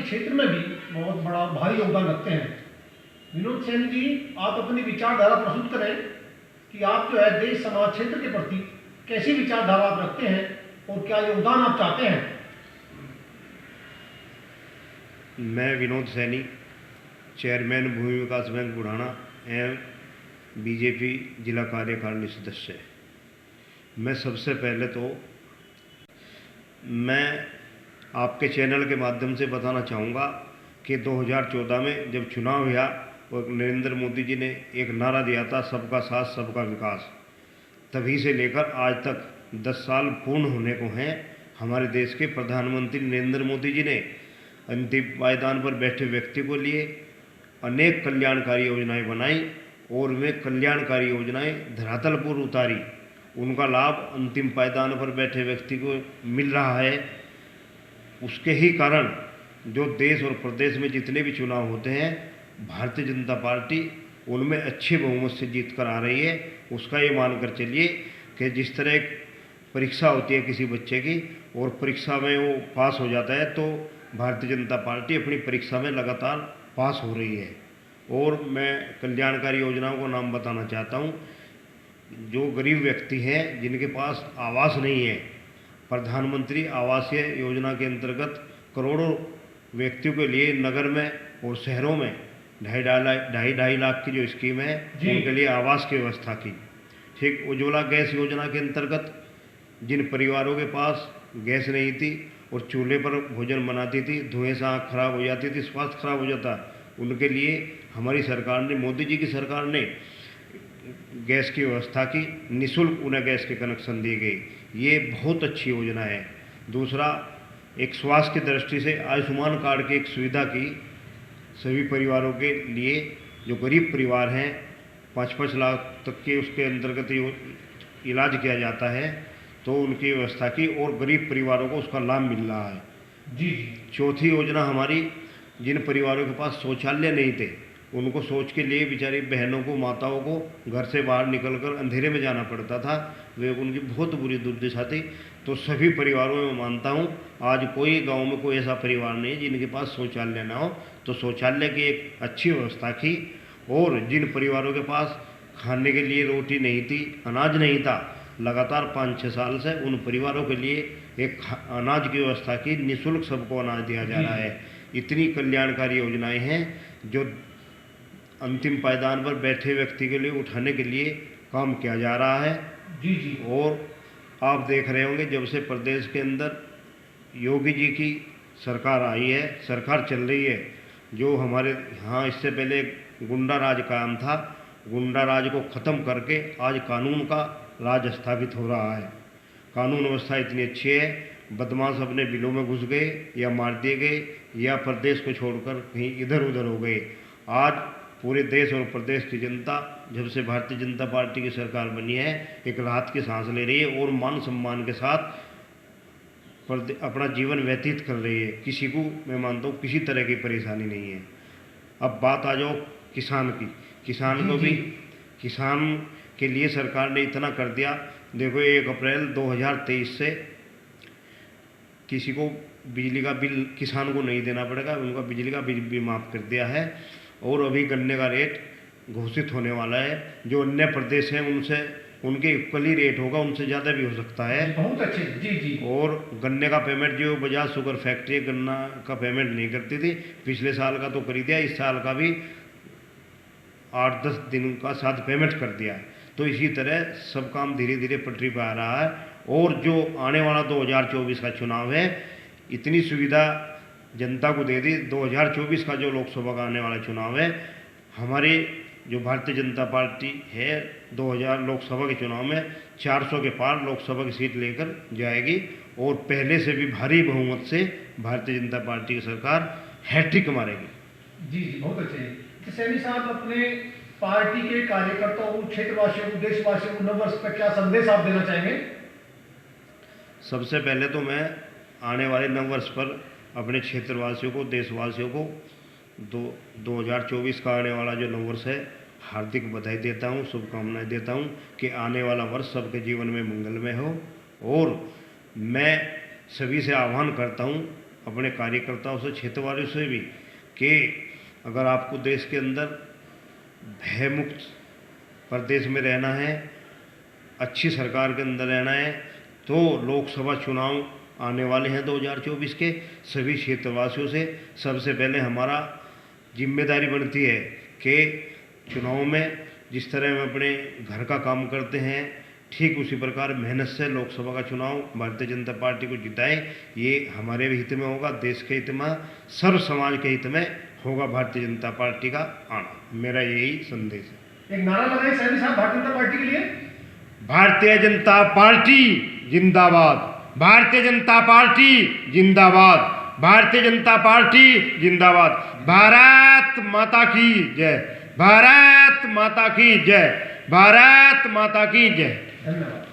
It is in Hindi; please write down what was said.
क्षेत्र में भी बहुत बड़ा भारी योगदान रखते हैं। विनोद सैनी जी, आप अपनी विचारधारा प्रस्तुत करें कि आप जो है देश समाज क्षेत्र के प्रति कैसी विचारधारा आप रखते हैं और क्या योगदान आप चाहते हैं। मैं विनोद सैनी, चेयरमैन भूमि विकास बैंक बुढ़ाना एवं बीजेपी जिला कार्यकारिणी सदस्य। मैं सबसे पहले तो मैं आपके चैनल के माध्यम से बताना चाहूँगा कि 2014 में जब चुनाव हुआ और नरेंद्र मोदी जी ने एक नारा दिया था, सबका साथ सबका विकास। तभी से लेकर आज तक 10 साल पूर्ण होने को हैं। हमारे देश के प्रधानमंत्री नरेंद्र मोदी जी ने अंतिम पायदान पर बैठे व्यक्ति को लिए अनेक कल्याणकारी योजनाएं बनाई और वे कल्याणकारी योजनाएं धरातल पर उतारी। उनका लाभ अंतिम पायदान पर बैठे व्यक्ति को मिल रहा है। उसके ही कारण जो देश और प्रदेश में जितने भी चुनाव होते हैं, भारतीय जनता पार्टी उनमें अच्छे बहुमत से जीत कर आ रही है। उसका ये मानकर चलिए कि जिस तरह एक परीक्षा होती है किसी बच्चे की और परीक्षा में वो पास हो जाता है, तो भारतीय जनता पार्टी अपनी परीक्षा में लगातार पास हो रही है। और मैं कल्याणकारी योजनाओं का नाम बताना चाहता हूँ। जो गरीब व्यक्ति हैं जिनके पास आवास नहीं है, प्रधानमंत्री आवासीय योजना के अंतर्गत करोड़ों व्यक्तियों के लिए नगर में और शहरों में ढाई लाख की जो स्कीम है उनके लिए आवास की व्यवस्था की। ठीक उज्ज्वला गैस योजना के अंतर्गत जिन परिवारों के पास गैस नहीं थी और चूल्हे पर भोजन बनाती थी, धुएं से आँख खराब हो जाती थी, स्वास्थ्य खराब हो जाता, उनके लिए हमारी सरकार ने, मोदी जी की सरकार ने गैस की व्यवस्था की, निःशुल्क उन्हें गैस के कनेक्शन दिए गए। ये बहुत अच्छी योजना है। दूसरा, एक स्वास्थ्य की दृष्टि से आयुष्मान कार्ड की एक सुविधा की सभी परिवारों के लिए। जो गरीब परिवार हैं 5-5 लाख तक के उसके अंतर्गत इलाज किया जाता है, तो उनकी व्यवस्था की और गरीब परिवारों को उसका लाभ मिल रहा है। जी। चौथी योजना हमारी, जिन परिवारों के पास शौचालय नहीं थे, उनको शौच के लिए बेचारी बहनों को, माताओं को घर से बाहर निकलकर अंधेरे में जाना पड़ता था, वे उनकी बहुत बुरी दुर्दशा थी। तो सभी परिवारों में मानता हूँ आज कोई गांव में कोई ऐसा परिवार नहीं है जिनके पास शौचालय ना हो, तो शौचालय की एक अच्छी व्यवस्था की। और जिन परिवारों के पास खाने के लिए रोटी नहीं थी, अनाज नहीं था, लगातार 5-6 साल से उन परिवारों के लिए एक अनाज की व्यवस्था की, निःशुल्क सबको अनाज दिया जा रहा है। इतनी कल्याणकारी योजनाएं हैं जो अंतिम पायदान पर बैठे व्यक्ति के लिए उठाने के लिए काम किया जा रहा है। जी जी। और आप देख रहे होंगे जब से प्रदेश के अंदर योगी जी की सरकार आई है, सरकार चल रही है, जो हमारे यहाँ इससे पहले गुंडा राज कायम था, गुंडा राज को ख़त्म करके आज कानून का राज स्थापित हो रहा है। कानून व्यवस्था इतनी अच्छी है, बदमाश अपने बिलों में घुस गए या मार दिए गए या प्रदेश को छोड़कर कहीं इधर उधर हो गए। आज पूरे देश और प्रदेश की जनता जब से भारतीय जनता पार्टी की सरकार बनी है, एक राहत की सांस ले रही है और मान सम्मान के साथ अपना जीवन व्यतीत कर रही है। किसी को, मैं मानता हूँ, किसी तरह की परेशानी नहीं है। अब बात आ जाओ किसान की। किसान को भी, किसान के लिए सरकार ने इतना कर दिया। देखो, 1 अप्रैल 2023 से किसी को बिजली का बिल किसान को नहीं देना पड़ेगा, उनका बिजली का बिल भी माफ़ कर दिया है। और अभी गन्ने का रेट घोषित होने वाला है, जो अन्य प्रदेश हैं उनसे, उनके इक्वल ही रेट होगा, उनसे ज़्यादा भी हो सकता है। बहुत अच्छे। जी जी। और गन्ने का पेमेंट जो बजाज शुगर फैक्ट्री गन्ना का पेमेंट नहीं करती थी, पिछले साल का तो कर दिया, इस साल का भी 8-10 दिन का साथ पेमेंट कर दिया है। तो इसी तरह सब काम धीरे धीरे पटरी पर आ रहा है। और जो आने वाला 2024 का चुनाव है, इतनी सुविधा जनता को दे दी। 2024 का जो लोकसभा का आने वाला चुनाव है, हमारी जो भारतीय जनता पार्टी है 2000 लोकसभा के चुनाव में 400 के पार लोकसभा की सीट लेकर जाएगी और पहले से भी भारी बहुमत से भारतीय जनता पार्टी की सरकार हैट्रिक मारेगी। जी जी, बहुत अच्छे। तो सैनी साहब, अपने पार्टी के कार्यकर्ताओं, क्षेत्रवासियों को, देशवासियों को नववर्ष पर क्या संदेश आप देना चाहेंगे? सबसे पहले तो मैं आने वाले नववर्ष पर अपने क्षेत्रवासियों को, देशवासियों को 2024 का आने वाला जो नववर्ष है, हार्दिक बधाई देता हूँ, शुभकामनाएं देता हूँ कि आने वाला वर्ष सबके जीवन में मंगलमय हो। और मैं सभी से आह्वान करता हूँ अपने कार्यकर्ताओं से, क्षेत्रवासियों से भी, कि अगर आपको देश के अंदर भयमुक्त प्रदेश में रहना है, अच्छी सरकार के अंदर रहना है, तो लोकसभा चुनाव आने वाले हैं 2024 के। सभी क्षेत्रवासियों से सबसे पहले हमारा जिम्मेदारी बनती है कि चुनाव में जिस तरह हम अपने घर का काम करते हैं, ठीक उसी प्रकार मेहनत से लोकसभा का चुनाव भारतीय जनता पार्टी को जिताएं। ये हमारे भी हित में होगा, देश के हित में, सर्व समाज के हित में होगा भारतीय जनता पार्टी का आना। मेरा यही संदेश है। एक नारा लगाएं सैनी साहब भारतीय जनता पार्टी के लिए। भारतीय जनता पार्टी जिंदाबाद, भारतीय जनता पार्टी जिंदाबाद, भारतीय जनता पार्टी जिंदाबाद। भारत माता की जय, भारत माता की जय, भारत माता की जय। धन्यवाद।